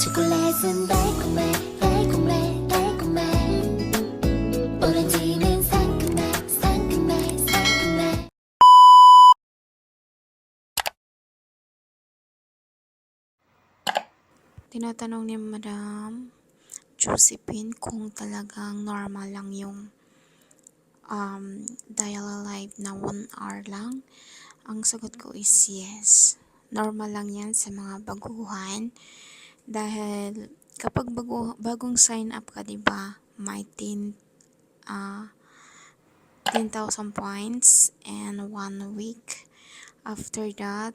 초콜릿은 달콤해 달콤해 달콤해 오렌지는 상큼해 상큼해 상큼해. Tinatanong ni Madam Josephine kung talagang normal lang yung daily life na 1 hour lang. Ang sagot ko is yes. Normal lang yan sa mga baguhan. Dahil kapag bagong sign up ka, diba, may 10,000 points and 1 week. After that,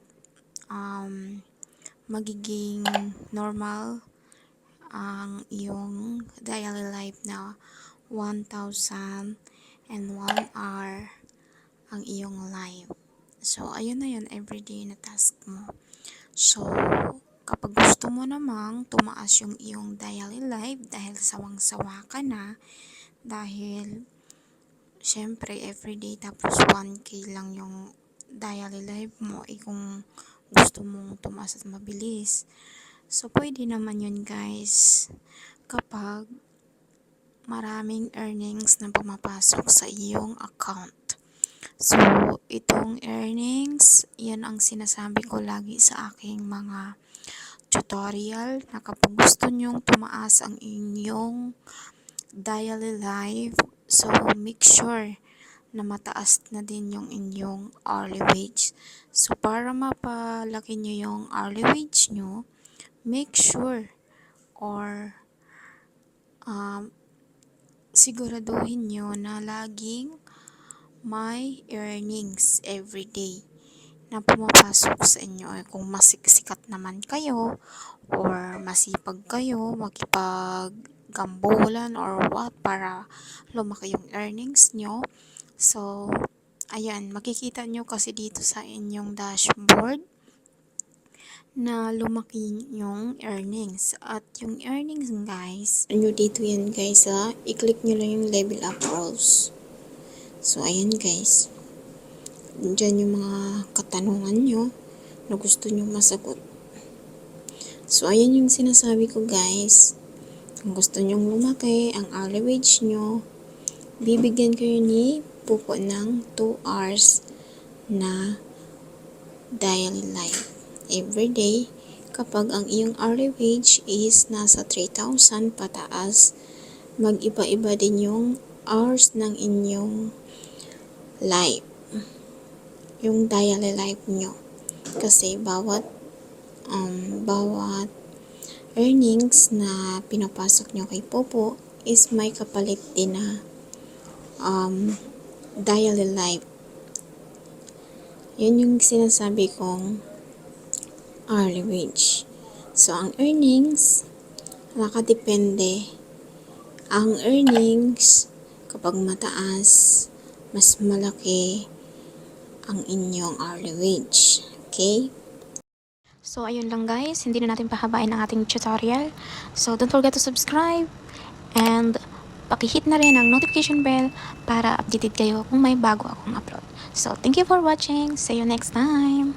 magiging normal ang iyong daily life na 1,001 hour ang iyong life. So, ayun na yun, everyday na task mo. So, kapag gusto mo namang tumaas yung iyong daily life dahil sawang-sawa ka na, dahil syempre everyday tapos 1K lang yung daily life mo, kung gusto mong tumaas at mabilis. So, pwede naman yun, guys, kapag maraming earnings na pumapasok sa iyong account. So, itong earnings, yan ang sinasabi ko lagi sa aking mga tutorial na kapag gusto nyong tumaas ang inyong daily life, so make sure na mataas na din yung inyong hourly wage. So, para mapalaki nyo yung hourly wage nyo, make sure or siguraduhin nyo na laging may earnings everyday na pumapasok sa inyo. Kung masiksikat naman kayo or masipag kayo makipaggambulan or what para lumaki yung earnings nyo. So, ayan, makikita nyo kasi dito sa inyong dashboard na lumaki yung earnings. At yung earnings, guys, ano dito yan, guys, i-click nyo lang yung level up rules. So, ayan, guys. Diyan yung mga katanungan nyo na gusto nyo masagot. So, ayan yung sinasabi ko, guys. Kung gusto nyong lumaki ang hourly wage nyo, bibigyan kayo ni Pupo ng 2 hours na daily life everyday kapag ang iyong hourly wage is nasa 3,000 pataas. Mag-iba-iba din yung hours ng inyong life, yung daily life nyo, kasi bawat earnings na pinapasok nyo kay Popo is may kapalit din na daily life. Yun yung sinasabi kong hourly wage. So, ang earnings nakadepende. Ang earnings kapag mataas, mas malaki ang inyong hourly wage. Okay? So, ayun lang, guys. Hindi na natin pahabain ang ating tutorial. So, don't forget to subscribe and pakihit na rin ang notification bell para updated kayo kung may bago akong upload. So, thank you for watching. See you next time.